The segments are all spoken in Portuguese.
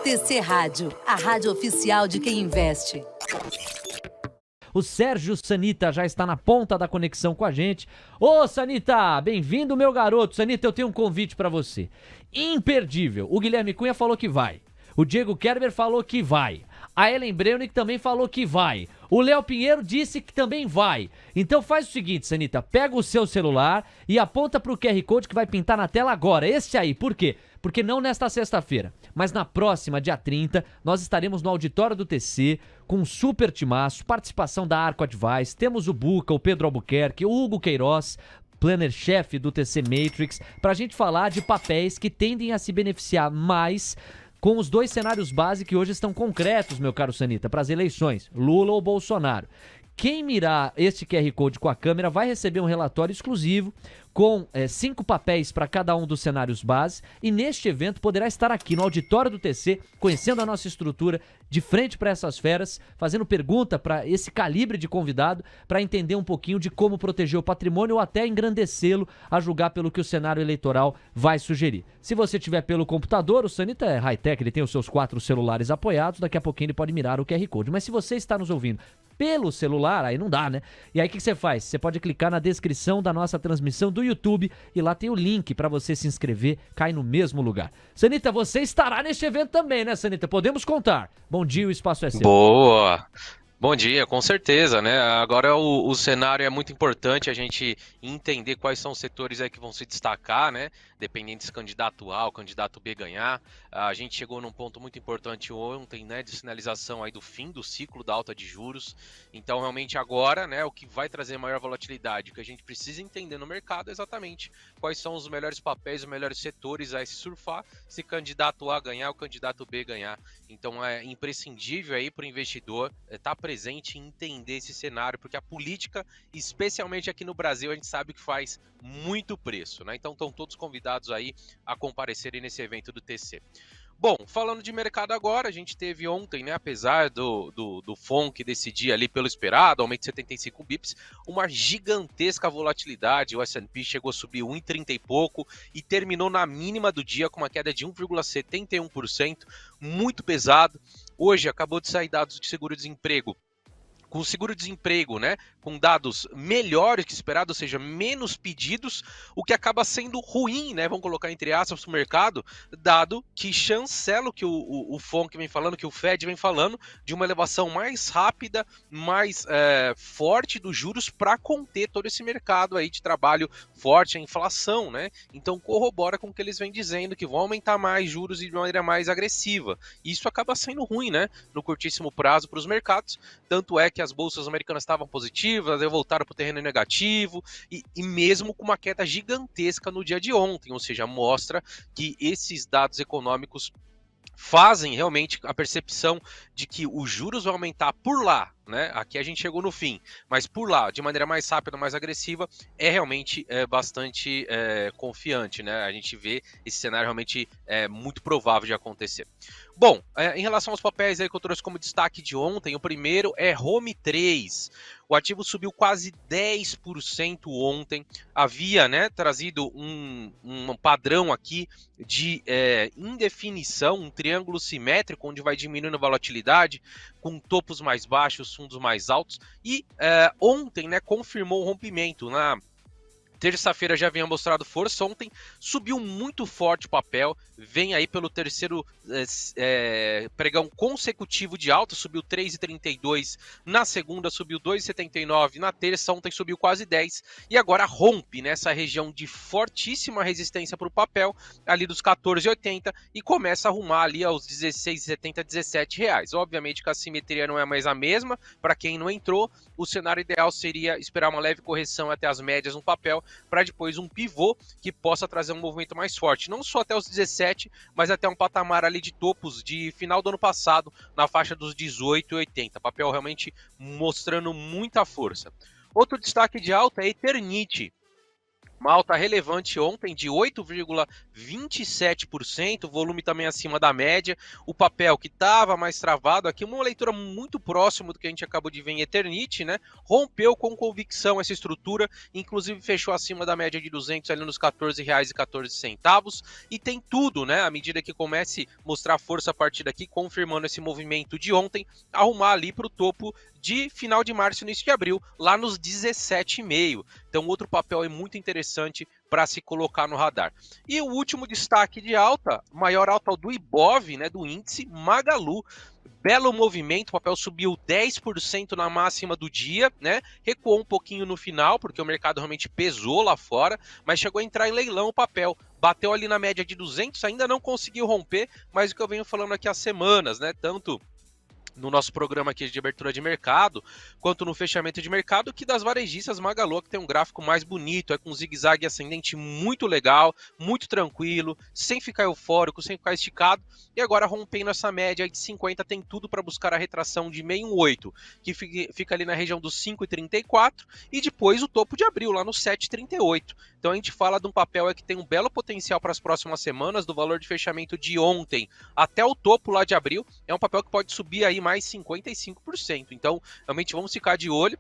TC Rádio, a rádio oficial de quem investe. O Sérgio Sanita já está na ponta da conexão com a gente. Ô, Sanita, bem-vindo, meu garoto. Sanita, eu tenho um convite para você. Imperdível. O Guilherme Cunha falou que vai. O Diego Kerber falou que vai. A Ellen Breunick também falou que vai. O Léo Pinheiro disse que também vai. Então faz o seguinte, Sanita, pega o seu celular e aponta pro QR Code que vai pintar na tela agora. Esse aí, por quê? Porque não nesta sexta-feira, mas na próxima, dia 30, nós estaremos no auditório do TC com um super timaço, participação da Arco Advice, temos o Buca, o Pedro Albuquerque, o Hugo Queiroz, planner-chefe do TC Matrix, pra gente falar de papéis que tendem a se beneficiar mais com os dois cenários base que hoje estão concretos, meu caro Sanita, para as eleições, Lula ou Bolsonaro. Quem mirar este QR Code com a câmera vai receber um relatório exclusivo com 5 papéis para cada um dos cenários base e neste evento poderá estar aqui no auditório do TC, conhecendo a nossa estrutura, de frente para essas feras, fazendo pergunta para esse calibre de convidado para entender um pouquinho de como proteger o patrimônio ou até engrandecê-lo a julgar pelo que o cenário eleitoral vai sugerir. Se você tiver pelo computador, o Sanita é high-tech, ele tem os seus 4 celulares apoiados, daqui a pouquinho ele pode mirar o QR Code. Mas se você está nos ouvindo pelo celular, aí não dá, né? E aí o que você faz? Você pode clicar na descrição da nossa transmissão do YouTube e lá tem o link para você se inscrever, cai no mesmo lugar. Sanita, você estará neste evento também, né, Sanita? Podemos contar. Bom dia, o espaço é seu. Boa! Bom dia, com certeza, né? Agora o cenário é muito importante a gente entender quais são os setores aí que vão se destacar, né? Dependendo se candidato A ou candidato B ganhar. A gente chegou num ponto muito importante ontem, né? De sinalização aí do fim do ciclo da alta de juros. Então, realmente agora, né? O que vai trazer maior volatilidade, o que a gente precisa entender no mercado é exatamente quais são os melhores papéis, os melhores setores a se surfar, se candidato A ganhar ou candidato B ganhar. Então, é imprescindível aí para o investidor estar presente e entender esse cenário, porque a política, especialmente aqui no Brasil, a gente sabe que faz muito preço, né? Então estão todos convidados aí a comparecerem nesse evento do TC. Bom, falando de mercado agora, a gente teve ontem, né, apesar do FONC decidir ali pelo esperado, aumento de 75 bips, uma gigantesca volatilidade. O S&P chegou a subir 1,30 e pouco e terminou na mínima do dia com uma queda de 1,71%, muito pesado. Hoje acabou de sair dados de seguro-desemprego. Com o seguro-desemprego, né, com dados melhores que esperado, ou seja, menos pedidos, o que acaba sendo ruim, né, vamos colocar entre aspas para o mercado, dado que chancela o que o FONC vem falando, que o Fed vem falando, de uma elevação mais rápida, mais forte dos juros para conter todo esse mercado aí de trabalho forte, a inflação, né? Então corrobora com o que eles vêm dizendo, que vão aumentar mais juros de maneira mais agressiva. Isso acaba sendo ruim, né, no curtíssimo prazo para os mercados, tanto é que as bolsas americanas estavam positivas, aí voltaram para o terreno negativo, e mesmo com uma queda gigantesca no dia de ontem, ou seja, mostra que esses dados econômicos fazem realmente a percepção de que os juros vão aumentar por lá, né? Aqui a gente chegou no fim, mas por lá, de maneira mais rápida, mais agressiva, é realmente bastante confiante, né? A gente vê esse cenário realmente muito provável de acontecer. Bom, em relação aos papéis aí que eu trouxe como destaque de ontem, o primeiro é Home 3. O ativo subiu quase 10% ontem. Havia, né, trazido um padrão aqui de indefinição, um triângulo simétrico, onde vai diminuindo a volatilidade, com topos mais baixos, fundos mais altos. E ontem, né, confirmou o rompimento. Na terça-feira já havia mostrado força, ontem subiu muito forte o papel, vem aí pelo terceiro pregão consecutivo de alta, subiu 3,32, na segunda subiu 2,79, na terça ontem subiu quase 10, e agora rompe nessa região de fortíssima resistência para o papel, ali dos 14,80, e começa a arrumar ali aos 16,70, 17 reais. Obviamente que a simetria não é mais a mesma, para quem não entrou, o cenário ideal seria esperar uma leve correção até as médias no papel, para depois um pivô que possa trazer um movimento mais forte, não só até os 17, mas até um patamar ali de topos de final do ano passado, na faixa dos 18,80. Papel realmente mostrando muita força. Outro destaque de alta é Eternity. Uma alta relevante ontem de 8,27%, volume também acima da média. O papel que estava mais travado aqui, uma leitura muito próxima do que a gente acabou de ver em Eternit, né? Rompeu com convicção essa estrutura, inclusive fechou acima da média de 200 ali nos R$14,14. E tem tudo, né? À medida que comece a mostrar força a partir daqui, confirmando esse movimento de ontem, arrumar ali para o topo de final de março, início de abril, lá nos 17,5. Então, outro papel é muito interessante para se colocar no radar. E o último destaque de alta, maior alta do Ibov, né, do índice Magalu. Belo movimento, o papel subiu 10% na máxima do dia, né? Recuou um pouquinho no final, porque o mercado realmente pesou lá fora, mas chegou a entrar em leilão o papel. Bateu ali na média de 200, ainda não conseguiu romper, mas o que eu venho falando aqui há semanas, né? Tanto no nosso programa aqui de abertura de mercado, quanto no fechamento de mercado, que das varejistas Magalu, que tem um gráfico mais bonito, com um zigue-zague ascendente muito legal, muito tranquilo, sem ficar eufórico, sem ficar esticado, e agora rompendo essa média de 50, tem tudo para buscar a retração de 618, que fica ali na região dos 5,34, e depois o topo de abril, lá no 7,38. Então a gente fala de um papel que tem um belo potencial para as próximas semanas, do valor de fechamento de ontem até o topo lá de abril, é um papel que pode subir aí mais 55%. Então, realmente vamos ficar de olho.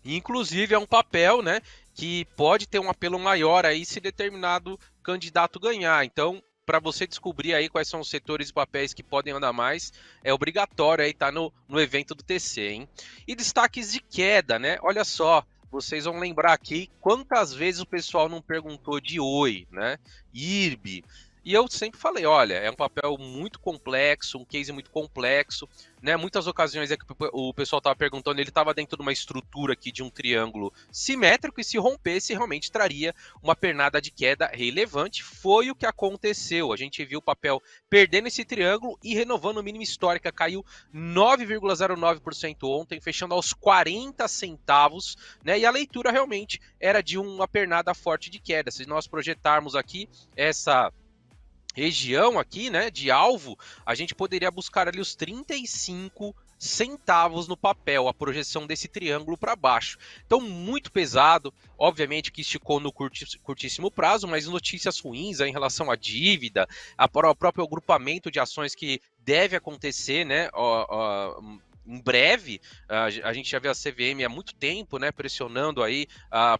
Inclusive, é um papel, né, que pode ter um apelo maior aí se determinado candidato ganhar. Então, para você descobrir aí quais são os setores e papéis que podem andar mais, é obrigatório aí estar no evento do TC, hein? E destaques de queda, né? Olha só, vocês vão lembrar aqui quantas vezes o pessoal não perguntou de Oi, né? IRB. E eu sempre falei, olha, é um papel muito complexo, um case muito complexo, né? Muitas ocasiões é que o pessoal estava perguntando, ele estava dentro de uma estrutura aqui de um triângulo simétrico, e se rompesse, realmente traria uma pernada de queda relevante. Foi o que aconteceu. A gente viu o papel perdendo esse triângulo e renovando a mínima histórica, caiu 9,09% ontem, fechando aos 40 centavos, né? E a leitura realmente era de uma pernada forte de queda. Se nós projetarmos aqui essa região aqui, né, de alvo, a gente poderia buscar ali os 35 centavos no papel, a projeção desse triângulo para baixo. Então, muito pesado, obviamente que esticou no curtíssimo prazo, mas notícias ruins aí em relação à dívida, ao próprio agrupamento de ações que deve acontecer, né, em breve. A gente já vê a CVM há muito tempo, né, pressionando aí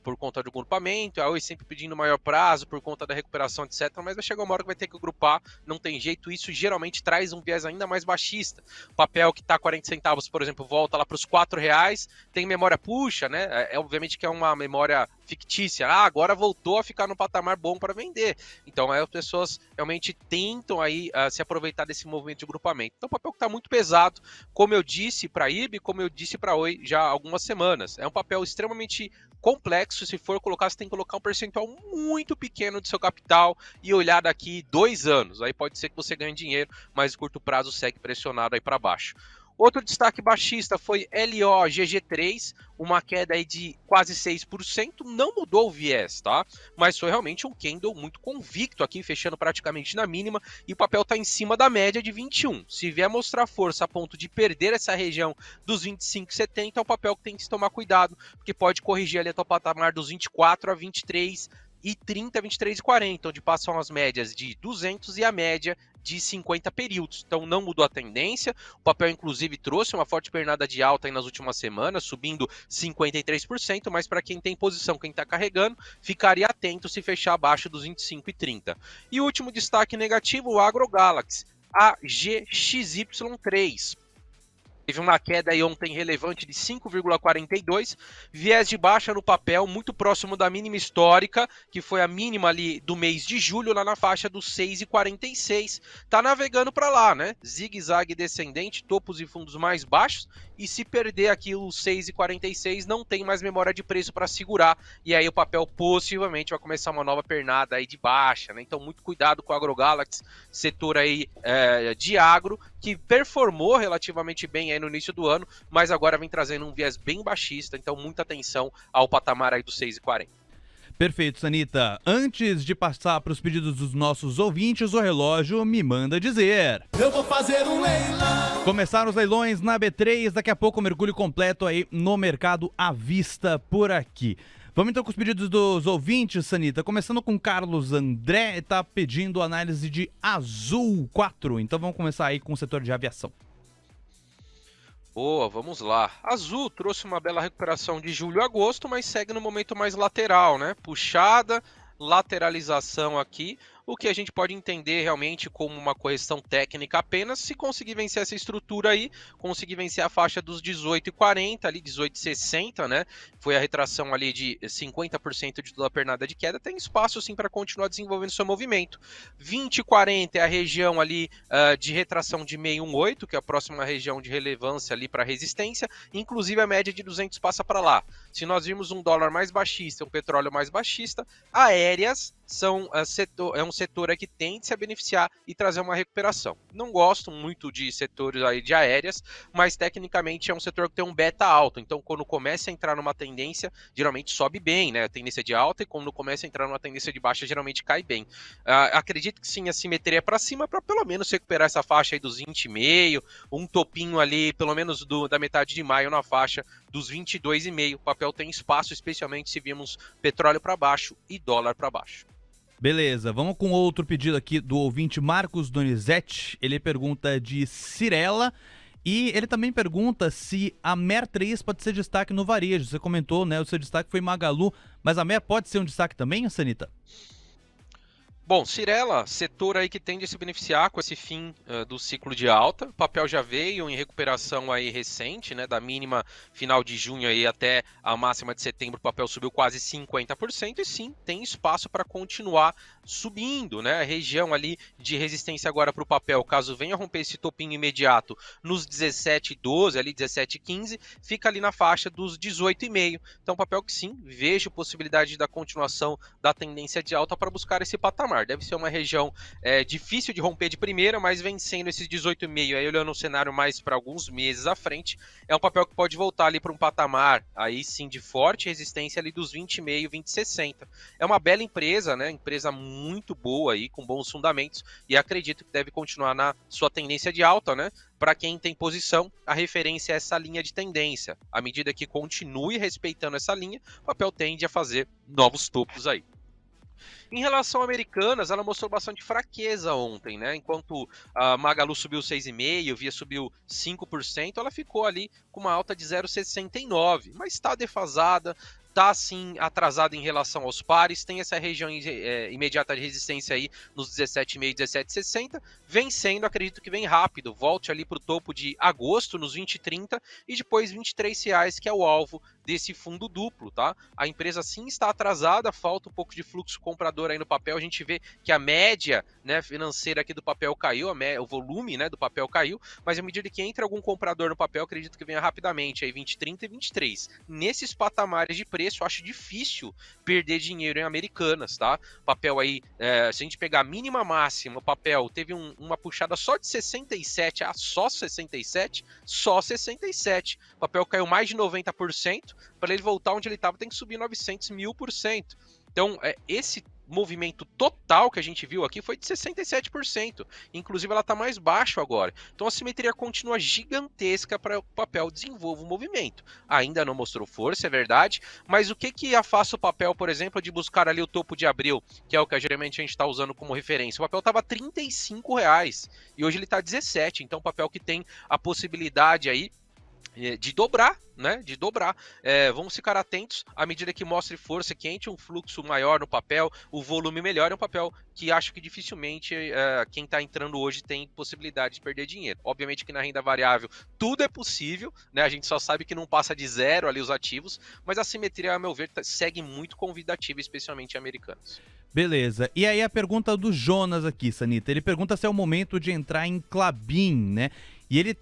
por conta do agrupamento, a Oi sempre pedindo maior prazo por conta da recuperação, etc. Mas vai chegar uma hora que vai ter que agrupar, não tem jeito. Isso geralmente traz um viés ainda mais baixista. O papel que está 40 centavos, por exemplo, volta lá para os R$4, tem memória puxa, né? Obviamente que é uma memória fictícia. Agora voltou a ficar no patamar bom para vender. Então as pessoas realmente tentam aí se aproveitar desse movimento de agrupamento. Então o papel que está muito pesado, como eu disse para a IRB, como eu disse para a Oi já há algumas semanas. É um papel extremamente complexo. Se for colocar, você tem que colocar um percentual muito pequeno do seu capital e olhar daqui 2 anos. Aí pode ser que você ganhe dinheiro, mas o curto prazo segue pressionado aí para baixo. Outro destaque baixista foi LOGG3, uma queda aí de quase 6%, não mudou o viés, tá? Mas foi realmente um candle muito convicto aqui, fechando praticamente na mínima, e o papel está em cima da média de 21. Se vier mostrar força a ponto de perder essa região dos 25,70, é um papel que tem que se tomar cuidado, porque pode corrigir ali até o patamar dos 24 a 23 e 30, 23 e 40, onde passam as médias de 200 e a média de 50 períodos. Então não mudou a tendência. O papel inclusive trouxe uma forte pernada de alta aí nas últimas semanas, subindo 53%, mas para quem tem posição, quem está carregando, ficaria atento se fechar abaixo dos 25 e 30. E o último destaque negativo, o AgroGalaxy, AGXY3. Teve uma queda aí ontem relevante de 5,42, viés de baixa no papel, muito próximo da mínima histórica, que foi a mínima ali do mês de julho, lá na faixa dos 6,46. Tá navegando para lá, né? Zigue-zague descendente, topos e fundos mais baixos, e se perder aqui os 6,46, não tem mais memória de preço para segurar, e aí o papel possivelmente vai começar uma nova pernada aí de baixa, né? Então muito cuidado com o AgroGalaxy, setor aí de agro, que performou relativamente bem aí no início do ano, mas agora vem trazendo um viés bem baixista, então muita atenção ao patamar aí dos 6,40. Perfeito, Sanita. Antes de passar para os pedidos dos nossos ouvintes, o relógio me manda dizer: eu vou fazer um leilão. Começaram os leilões na B3, daqui a pouco o mergulho completo aí no mercado à vista por aqui. Vamos então com os pedidos dos ouvintes, Sanita. Começando com Carlos André, está pedindo análise de Azul 4. Então vamos começar aí com o setor de aviação. Boa, vamos lá. Azul trouxe uma bela recuperação de julho a agosto, mas segue no momento mais lateral, né? Puxada, lateralização aqui, o que a gente pode entender realmente como uma correção técnica apenas se conseguir vencer essa estrutura aí, conseguir vencer a faixa dos 18,40, ali 18,60, né? Foi a retração ali de 50% de toda a pernada de queda, tem espaço sim para continuar desenvolvendo seu movimento. 20,40 é a região ali de retração de 618, que é a próxima região de relevância ali para resistência, inclusive a média de 200 passa para lá. Se nós vimos um dólar mais baixista, um petróleo mais baixista, aéreas é um setor que tende a beneficiar e trazer uma recuperação. Não gosto muito de setores aí de aéreas, mas tecnicamente é um setor que tem um beta alto, então quando começa a entrar numa tendência, geralmente sobe bem, né? A tendência de alta, e quando começa a entrar numa tendência de baixa, geralmente cai bem. Acredito que sim, a simetria é para cima, para pelo menos recuperar essa faixa aí dos 20,5, um topinho ali, pelo menos da metade de maio na faixa dos 22,5. O papel tem espaço, especialmente se vimos petróleo para baixo e dólar para baixo. Beleza, vamos com outro pedido aqui do ouvinte Marcos Donizete. Ele pergunta de Cirela e ele também pergunta se a MER 3 pode ser destaque no varejo. Você comentou, né, o seu destaque foi Magalu, mas a MER pode ser um destaque também, Sanita? Bom, Cirela, setor aí que tende a se beneficiar com esse fim do ciclo de alta. O papel já veio em recuperação aí recente, né, da mínima final de junho aí até a máxima de setembro, o papel subiu quase 50% e sim, tem espaço para continuar subindo, né? A região ali de resistência agora para o papel, caso venha romper esse topinho imediato nos 17,12, ali 17,15, fica ali na faixa dos 18,5. Então, papel que sim, vejo possibilidade da continuação da tendência de alta para buscar esse patamar. Deve ser uma região difícil de romper de primeira, mas vencendo esses 18,5, aí olhando um cenário mais para alguns meses à frente, é um papel que pode voltar ali para um patamar, aí sim, de forte resistência ali dos 20,5, 20,60. É uma bela empresa, né? Empresa muito boa aí, com bons fundamentos, e acredito que deve continuar na sua tendência de alta, né? Para quem tem posição, a referência é essa linha de tendência. À medida que continue respeitando essa linha, o papel tende a fazer novos topos aí. Em relação a Americanas, ela mostrou bastante fraqueza ontem, né? Enquanto a Magalu subiu 6,5%, Via subiu 5%, ela ficou ali com uma alta de 0,69%, mas está defasada, está sim atrasada em relação aos pares, tem essa região imediata de resistência aí nos 17,5, 17,60, vencendo, acredito que vem rápido, volte ali para o topo de agosto nos 20,30 e depois R$23, que é o alvo desse fundo duplo, tá? A empresa sim está atrasada, falta um pouco de fluxo comprador aí no papel, a gente vê que a média, né, financeira aqui do papel caiu, o volume, né, do papel caiu, mas à medida que entra algum comprador no papel, acredito que venha rapidamente aí 20,30 e 23. Nesses patamares de preço, eu acho difícil perder dinheiro em Americanas, tá? Papel aí, se a gente pegar a mínima máxima, o papel teve uma puxada só de 67, só 67, só 67. O papel caiu mais de 90%, para ele voltar onde ele estava tem que subir 900 mil%. Então, esse movimento total que a gente viu aqui foi de 67%. Inclusive, ela está mais baixo agora. Então, a simetria continua gigantesca para o papel desenvolver o movimento. Ainda não mostrou força, é verdade, mas o que afasta o papel, por exemplo, de buscar ali o topo de abril, que é o que geralmente a gente está usando como referência? O papel estava R$35 e hoje ele está R$17. Então, o papel que tem a possibilidade aí de dobrar, né? De dobrar. Vamos ficar atentos à medida que mostre força, que entre um fluxo maior no papel, o volume melhor. É um papel que acho que dificilmente quem está entrando hoje tem possibilidade de perder dinheiro. Obviamente que na renda variável tudo é possível, né? A gente só sabe que não passa de zero ali os ativos, mas a simetria, a meu ver, segue muito convidativa, especialmente em Americanas. Beleza. E aí a pergunta do Jonas aqui, Sanita. Ele pergunta se é o momento de entrar em Klabin, né? E ele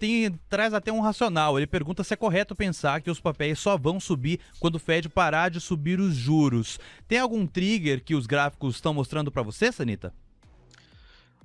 traz até um racional. Ele pergunta se é correto pensar que os papéis só vão subir quando o Fed parar de subir os juros. Tem algum trigger que os gráficos estão mostrando para você, Sanita?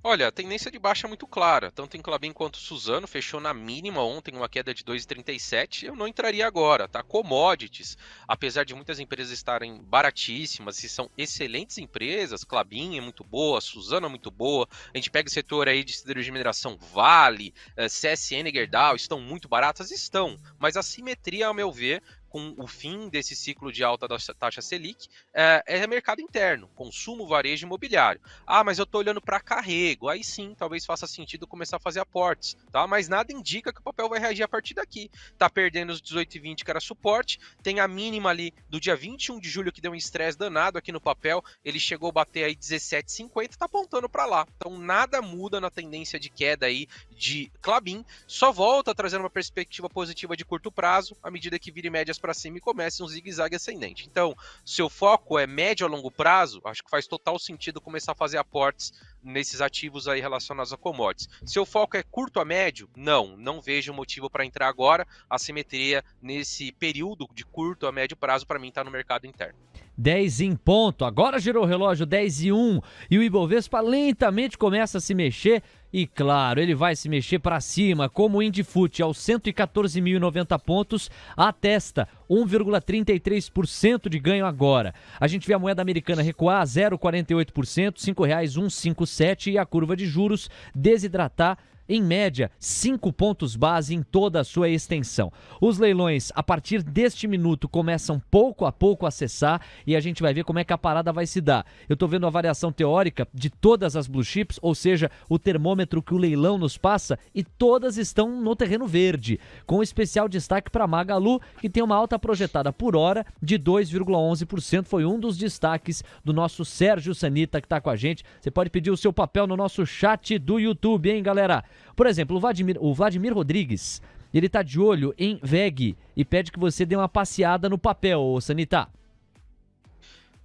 Olha, a tendência de baixa é muito clara, tanto em Klabin quanto Suzano, fechou na mínima ontem, uma queda de 2,37, eu não entraria agora, tá? Commodities, apesar de muitas empresas estarem baratíssimas, e são excelentes empresas, Klabin é muito boa, Suzano é muito boa, a gente pega o setor aí de siderurgia de mineração, Vale, CSN, Gerdau, estão muito baratas? Estão, mas a simetria, ao meu ver, com o fim desse ciclo de alta da taxa Selic, é mercado interno, consumo, varejo e imobiliário. Ah, mas eu estou olhando para carrego, aí sim, talvez faça sentido começar a fazer aportes, tá? Mas nada indica que o papel vai reagir a partir daqui. Tá perdendo os 18,20 que era suporte, tem a mínima ali do dia 21 de julho que deu um estresse danado aqui no papel, ele chegou a bater aí 17,50, tá apontando para lá. Então nada muda na tendência de queda aí de Klabin, só volta trazendo uma perspectiva positiva de curto prazo, à medida que vire médias para cima e comece um zigue-zague ascendente. Então, seu foco é médio a longo prazo, acho que faz total sentido começar a fazer aportes nesses ativos aí relacionados a commodities. Seu foco é curto a médio? Não vejo motivo para entrar agora. A simetria nesse período de curto a médio prazo para mim está no mercado interno. 10 em ponto, agora girou o relógio 10 e 1 e o Ibovespa lentamente começa a se mexer e claro, ele vai se mexer para cima como o Indifut aos 114.090 pontos, atesta 1,33% de ganho agora. A gente vê a moeda americana recuar a 0,48%, R$ 5,157 e a curva de juros desidratar em média, 5 pontos base em toda a sua extensão. Os leilões, a partir deste minuto, começam pouco a pouco a cessar e a gente vai ver como é que a parada vai se dar. Eu estou vendo a variação teórica de todas as blue chips, ou seja, o termômetro que o leilão nos passa, e todas estão no terreno verde, com especial destaque para Magalu, que tem uma alta projetada por hora de 2,11%. Foi um dos destaques do nosso Sérgio Sanita, que está com a gente. Você pode pedir o seu papel no nosso chat do YouTube, hein, galera? Por exemplo, o Vladimir Rodrigues, ele tá de olho em VEG e pede que você dê uma passeada no papel, Sanita.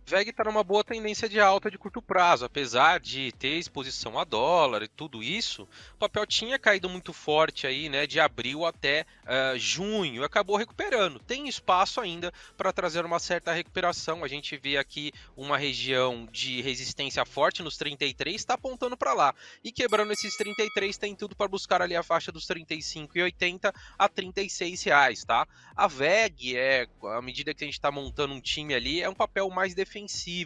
VEG está numa boa tendência de alta de curto prazo, apesar de ter exposição a dólar e tudo isso, o papel tinha caído muito forte aí, né, de abril até junho, acabou recuperando. Tem espaço ainda para trazer uma certa recuperação. A gente vê aqui uma região de resistência forte nos 33, está apontando para lá. E quebrando esses 33 tem tudo para buscar ali a faixa dos 35,80 a R$ 36, tá? A VEG à medida que a gente está montando um time ali, é um papel mais defensivo,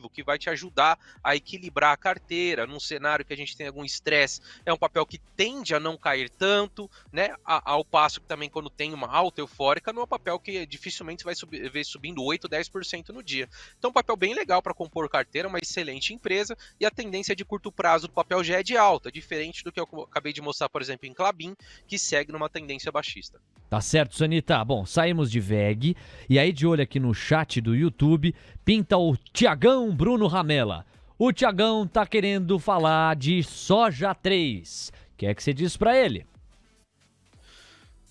que vai te ajudar a equilibrar a carteira num cenário que a gente tem algum estresse. É um papel que tende a não cair tanto, né? Ao passo que também quando tem uma alta eufórica, não é um papel que dificilmente vai ver subindo 8, 10% no dia. Então, um papel bem legal para compor carteira, uma excelente empresa, e a tendência de curto prazo do papel já é de alta, diferente do que eu acabei de mostrar, por exemplo, em Klabin, que segue numa tendência baixista. Tá certo, Sanita. Bom, saímos de VEG e aí de olho aqui no chat do YouTube, pinta o Tiagão Bruno Ramela. O Tiagão tá querendo falar de soja 3. O que é que você diz para ele?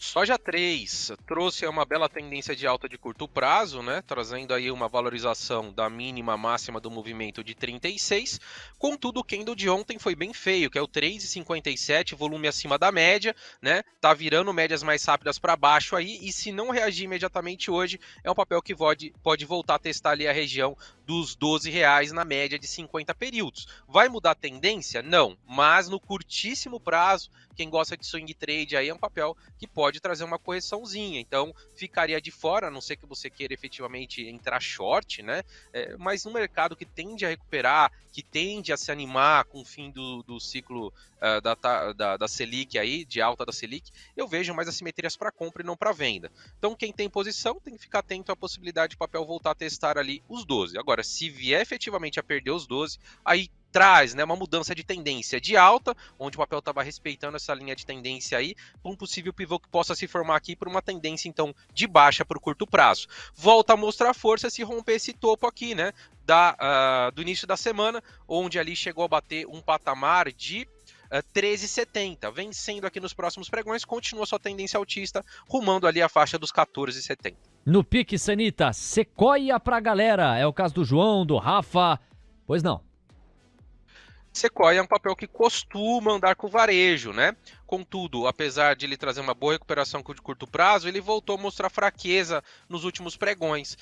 Soja 3 trouxe uma bela tendência de alta de curto prazo, né? Trazendo aí uma valorização da mínima máxima do movimento de 36. Contudo, o candle de ontem foi bem feio, que é o 3,57, volume acima da média, né? Tá virando médias mais rápidas para baixo aí, e se não reagir imediatamente hoje, é um papel que pode voltar a testar ali a região dos R$12 na média de 50 períodos. Vai mudar a tendência? Não, mas no curtíssimo prazo, quem gosta de swing trade aí é um papel que pode trazer uma correçãozinha, então ficaria de fora, a não ser que você queira efetivamente entrar short, né? Mas no mercado que tende a recuperar, que tende a se animar com o fim do ciclo da Selic aí, de alta da Selic, eu vejo mais assimetrias para compra e não para venda. Então quem tem posição tem que ficar atento à possibilidade de papel voltar a testar ali os 12. Agora, se vier efetivamente a perder os 12, aí traz, né, uma mudança de tendência de alta, onde o papel estava respeitando essa linha de tendência aí, para um possível pivô que possa se formar aqui por uma tendência, então, de baixa para o curto prazo. Volta a mostrar força se romper esse topo aqui, né, do início da semana, onde ali chegou a bater um patamar de 13,70, vencendo aqui nos próximos pregões, continua sua tendência altista, rumando ali a faixa dos 14,70. No pique, Sanita, Sequoia pra galera, é o caso do João, do Rafa, pois não. Sequoia é um papel que costuma andar com varejo, né? Contudo, apesar de ele trazer uma boa recuperação de curto prazo, ele voltou a mostrar fraqueza nos últimos pregões.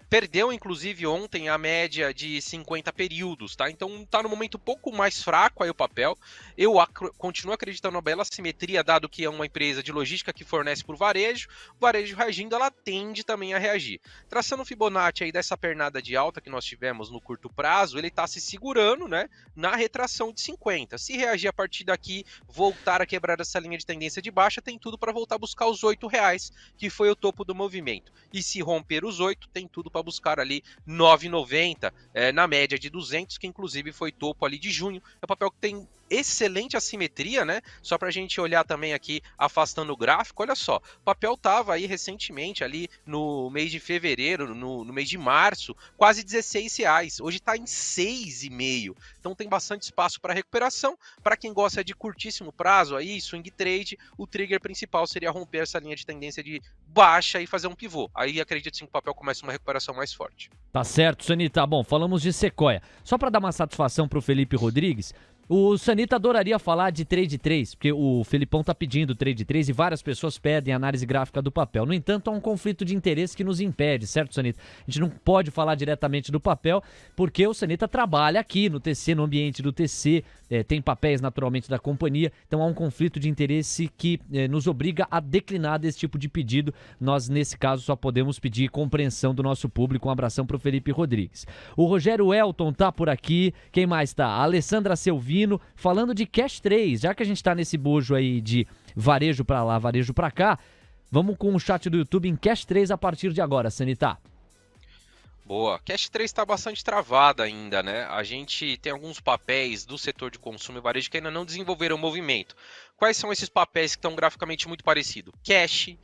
Perdeu, inclusive, ontem a média de 50 períodos, tá? Então tá no momento um pouco mais fraco aí o papel. Eu continuo acreditando na bela simetria, dado que é uma empresa de logística que fornece por varejo. O varejo reagindo, ela tende também a reagir. Traçando o Fibonacci aí dessa pernada de alta que nós tivemos no curto prazo, ele tá se segurando, né? Na retração de 50. Se reagir a partir daqui, voltar a quebrar essa linha de tendência de baixa, tem tudo para voltar a buscar os R$8, que foi o topo do movimento. E se romper os 8, tem tudo para buscar ali 9,90, na média de 200, que inclusive foi topo ali de junho. É um papel que tem excelente assimetria, né? Só para a gente olhar também aqui, afastando o gráfico, olha só, o papel estava aí recentemente, ali no mês de fevereiro, no mês de março, quase R$16, hoje está em 6,5, então tem bastante espaço para recuperação. Para quem gosta de curtíssimo prazo, aí, swing trade, o trigger principal seria romper essa linha de tendência de baixa e fazer um pivô, aí acredito sim que o papel começa uma recuperação mais forte. Tá certo, Sanita. Bom, falamos de Sequoia. Só para dar uma satisfação pro Felipe Rodrigues, o Sanita adoraria falar de trade 3, porque o Felipão tá pedindo trade 3 e várias pessoas pedem análise gráfica do papel. No entanto, há um conflito de interesse que nos impede, certo, Sanita? A gente não pode falar diretamente do papel, porque o Sanita trabalha aqui no TC, no ambiente do TC, tem papéis naturalmente da companhia, então há um conflito de interesse que nos obriga a declinar desse tipo de pedido. Nós, nesse caso, só podemos pedir compreensão do nosso público. Um abração pro Felipe Rodrigues. O Rogério Elton tá por aqui. Quem mais tá? A Alessandra Selvino, falando de Cash 3, já que a gente tá nesse bojo aí de varejo pra lá, varejo pra cá, vamos com o chat do YouTube em Cash 3 a partir de agora, Sanita. Boa, Cash 3 está bastante travada ainda, né? A gente tem alguns papéis do setor de consumo e varejo que ainda não desenvolveram movimento. Quais são esses papéis que estão graficamente muito parecidos? Cash,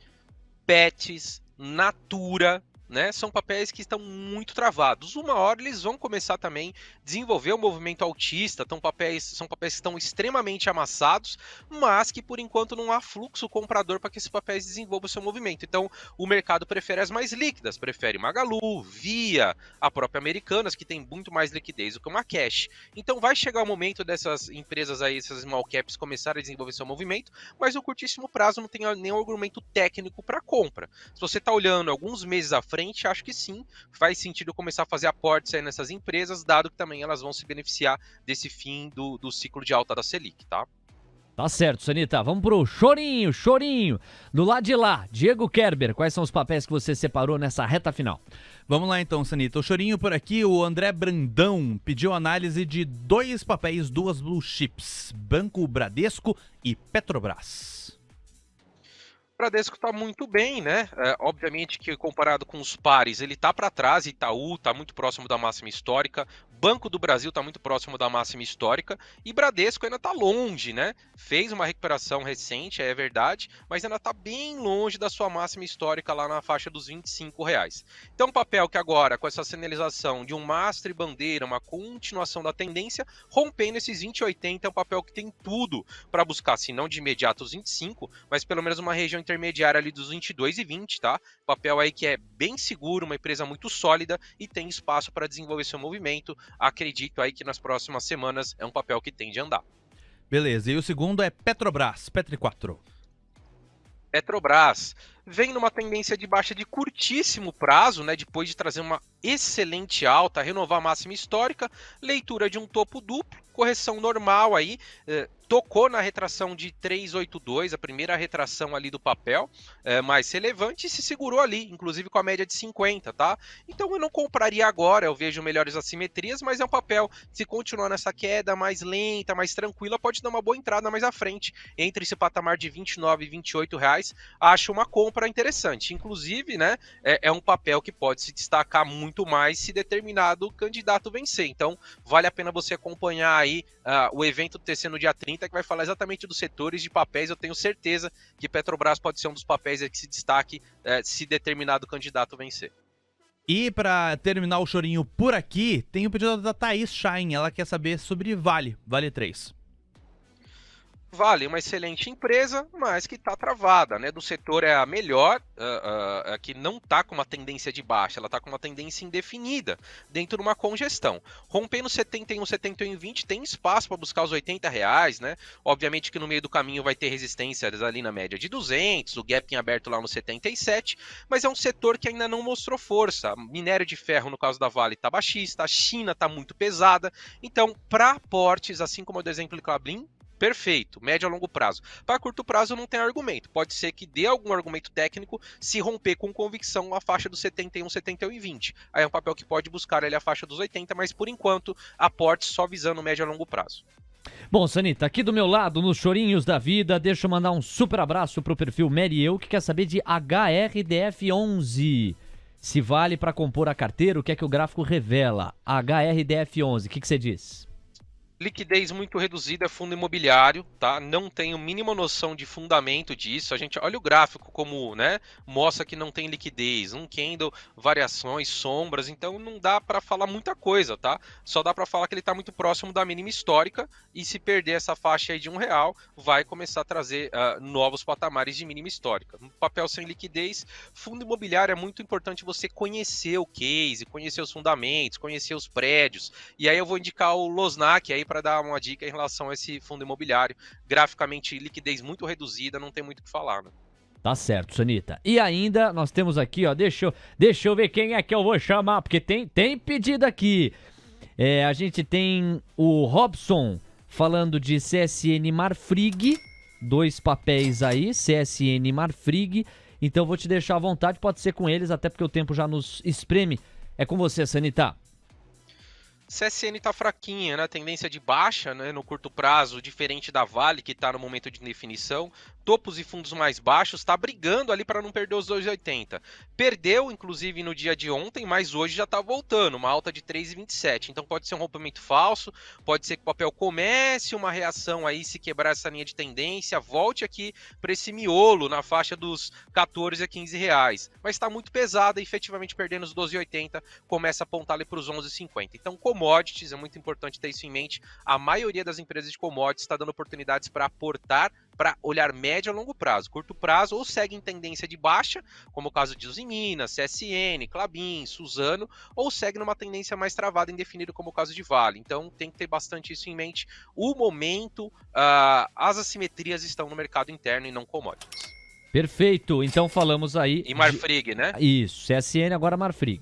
Pets, Natura, né? São papéis que estão muito travados. Uma hora eles vão começar também a desenvolver o movimento altista. São papéis que estão extremamente amassados, mas que por enquanto não há fluxo comprador para que esses papéis desenvolvam o seu movimento. Então o mercado prefere as mais líquidas, prefere Magalu, Via, a própria Americanas, que tem muito mais liquidez do que uma Cash. Então vai chegar o momento dessas empresas aí, essas small caps, começarem a desenvolver seu movimento, mas no curtíssimo prazo não tem nenhum argumento técnico para compra. Se você está olhando alguns meses à frente, acho que sim, faz sentido começar a fazer aportes aí nessas empresas, dado que também elas vão se beneficiar desse fim do ciclo de alta da Selic, tá? Tá certo, Sanita. Vamos pro chorinho. Do lado de lá, Diego Kerber, quais são os papéis que você separou nessa reta final? Vamos lá então, Sanita. O chorinho por aqui, o André Brandão pediu análise de 2 papéis, 2 blue chips, Banco Bradesco e Petrobras. O Bradesco está muito bem, né? Obviamente que comparado com os pares, ele está para trás. Itaú está muito próximo da máxima histórica, Banco do Brasil está muito próximo da máxima histórica e Bradesco ainda está longe, né? Fez uma recuperação recente, é verdade, mas ainda está bem longe da sua máxima histórica lá na faixa dos R$25. Então, um papel que agora, com essa sinalização de um mastro e bandeira, uma continuação da tendência, rompendo esses 20,80, é um papel que tem tudo para buscar, se não de imediato os 25, mas pelo menos uma região intermediária ali dos 22,20, tá? Papel aí que é bem seguro, uma empresa muito sólida e tem espaço para desenvolver seu movimento. Acredito aí que nas próximas semanas é um papel que tende a andar. Beleza, e o segundo é Petrobras, Petri 4. Petrobras vem numa tendência de baixa de curtíssimo prazo, né? Depois de trazer uma excelente alta, renovar a máxima histórica, leitura de um topo duplo, correção normal aí, tocou na retração de 382, a primeira retração ali do papel, mais relevante, e se segurou ali, inclusive com a média de 50, tá? Então eu não compraria agora, eu vejo melhores assimetrias, mas é um papel, se continuar nessa queda mais lenta, mais tranquila, pode dar uma boa entrada mais à frente, entre esse patamar de 29 e 28 reais, acho uma compra interessante, inclusive, né, é um papel que pode se destacar muito mais se determinado candidato vencer, então vale a pena você acompanhar aí o evento do TC no dia 30, que vai falar exatamente dos setores de papéis. Eu tenho certeza que Petrobras pode ser um dos papéis que se destaque se determinado candidato vencer. E para terminar o chorinho por aqui, tem o pedido da Thaís Schein. Ela quer saber sobre Vale 3. Vale, uma excelente empresa, mas que está travada, né? Do setor é a melhor, que não está com uma tendência de baixa, ela está com uma tendência indefinida, dentro de uma congestão. Rompendo 71, 71, 20, tem espaço para buscar os R$80, né? Obviamente que no meio do caminho vai ter resistências ali na média de 200, o gap em aberto lá no 77, mas é um setor que ainda não mostrou força. Minério de ferro, no caso da Vale, está baixista, a China está muito pesada, então para aportes, assim como o do exemplo de Clabin, perfeito, médio a longo prazo. Para curto prazo não tem argumento, pode ser que dê algum argumento técnico se romper com convicção a faixa dos 71, 71,20. Aí é um papel que pode buscar ali a faixa dos 80, mas por enquanto aporte só visando médio a longo prazo. Bom, Sanita, aqui do meu lado, nos chorinhos da vida, deixa eu mandar um super abraço pro perfil Merieu, que quer saber de HRDF11. Se vale para compor a carteira, o que é que o gráfico revela? HRDF11, o que você diz? Liquidez muito reduzida é fundo imobiliário, tá? Não tenho mínima noção de fundamento disso. A gente olha o gráfico como, né, mostra que não tem liquidez, um candle, variações, sombras, então não dá para falar muita coisa, tá? Só dá para falar que ele está muito próximo da mínima histórica e se perder essa faixa aí de R$1, vai começar a trazer novos patamares de mínima histórica. Um papel sem liquidez, fundo imobiliário é muito importante você conhecer o case, conhecer os fundamentos, conhecer os prédios. E aí eu vou indicar o Losnak aí para dar uma dica em relação a esse fundo imobiliário. Graficamente, liquidez muito reduzida, não tem muito o que falar, né? Tá certo, Sanita. E ainda nós temos aqui, ó, deixa eu ver quem é que eu vou chamar, porque tem pedido aqui. A gente tem o Robson falando de CSN Marfrig, 2 papéis aí, CSN Marfrig. Então eu vou te deixar à vontade, pode ser com eles, até porque o tempo já nos espreme. É com você, Sanita. CSN tá fraquinha, né? Tendência de baixa, né? No curto prazo, diferente da Vale, que tá no momento de definição. Topos e fundos mais baixos, tá brigando ali para não perder os 2,80. Perdeu, inclusive, no dia de ontem, mas hoje já tá voltando, uma alta de 3,27. Então pode ser um rompimento falso, pode ser que o papel comece uma reação aí, se quebrar essa linha de tendência, volte aqui para esse miolo na faixa dos 14 a 15 reais. Mas está muito pesada, efetivamente perdendo os 12,80, começa a apontar ali para os 11,50. Então, commodities, é muito importante ter isso em mente. A maioria das empresas de commodities está dando oportunidades para aportar, para olhar médio a longo prazo. Curto prazo ou segue em tendência de baixa, como o caso de Usiminas, CSN, Klabin, Suzano, ou segue numa tendência mais travada, indefinido, como o caso de Vale. Então tem que ter bastante isso em mente. O momento, as assimetrias estão no mercado interno e não commodities. Perfeito, então falamos aí... E Marfrig, né? Isso, CSN, agora Marfrig.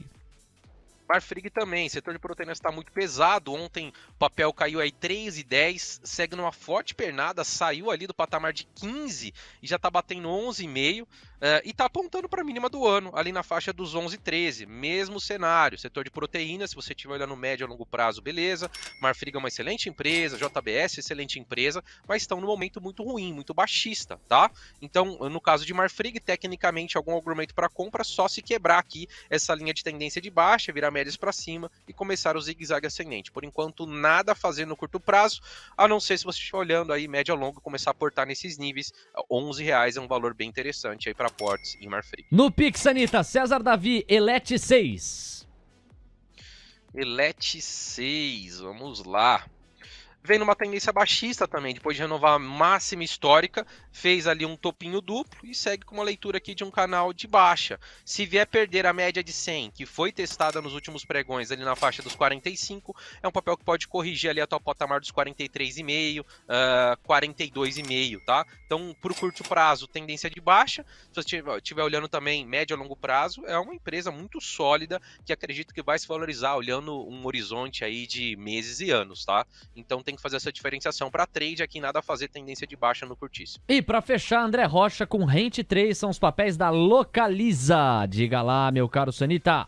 Marfrig também, setor de proteínas está muito pesado. Ontem o papel caiu aí 3,10, segue numa forte pernada, saiu ali do patamar de 15 e já está batendo 11,5 e está apontando para a mínima do ano, ali na faixa dos 11,13. Mesmo cenário, setor de proteínas, se você estiver olhando médio a longo prazo, beleza. Marfrig é uma excelente empresa, JBS, excelente empresa, mas estão num momento muito ruim, muito baixista, tá? Então, no caso de Marfrig, tecnicamente, algum argumento para compra, só se quebrar aqui essa linha de tendência de baixa, virar médias para cima e começar o zigue-zague ascendente. Por enquanto, nada a fazer no curto prazo, a não ser se você estiver olhando aí médio a longo e começar a aportar nesses níveis. R$11 é um valor bem interessante aí para aportes em Marfrig. No Pix, Anitta, César Davi, Elete 6. Elete 6, vamos lá. Vem numa tendência baixista também, depois de renovar a máxima histórica, fez ali um topinho duplo e segue com uma leitura aqui de um canal de baixa. Se vier perder a média de 100, que foi testada nos últimos pregões ali na faixa dos 45, é um papel que pode corrigir ali até o patamar dos 43,5, 42,5, tá? Então, por curto prazo, tendência de baixa. Se você estiver olhando também médio a longo prazo, é uma empresa muito sólida que acredito que vai se valorizar olhando um horizonte aí de meses e anos, tá? Então tem que fazer essa diferenciação para trade aqui, nada a fazer, tendência de baixa no curtíssimo. E para fechar, André Rocha com Rente 3, são os papéis da Localiza. Diga lá, meu caro Sanita.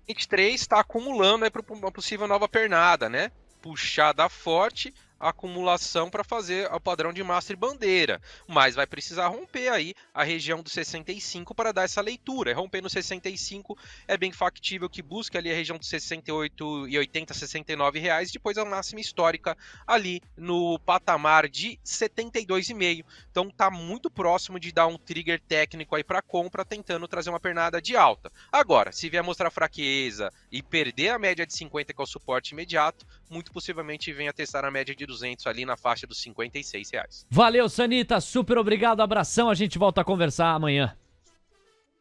Rente 3 está acumulando aí para uma possível nova pernada, né? Puxada forte, acumulação para fazer o padrão de Master Bandeira, mas vai precisar romper aí a região dos 65 para dar essa leitura. Romper no 65 é bem factível que busque ali a região dos 68,80, 69 reais, depois a máxima histórica ali no patamar de 72,5. Então tá muito próximo de dar um trigger técnico aí para compra, tentando trazer uma pernada de alta. Agora, se vier mostrar fraqueza e perder a média de 50, que é o suporte imediato, muito possivelmente venha testar a média de 200 ali na faixa dos 56 reais. Valeu, Sanita, super obrigado, abração, a gente volta a conversar amanhã.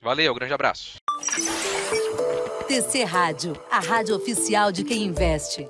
Valeu, grande abraço. TC Rádio, a rádio oficial de quem investe.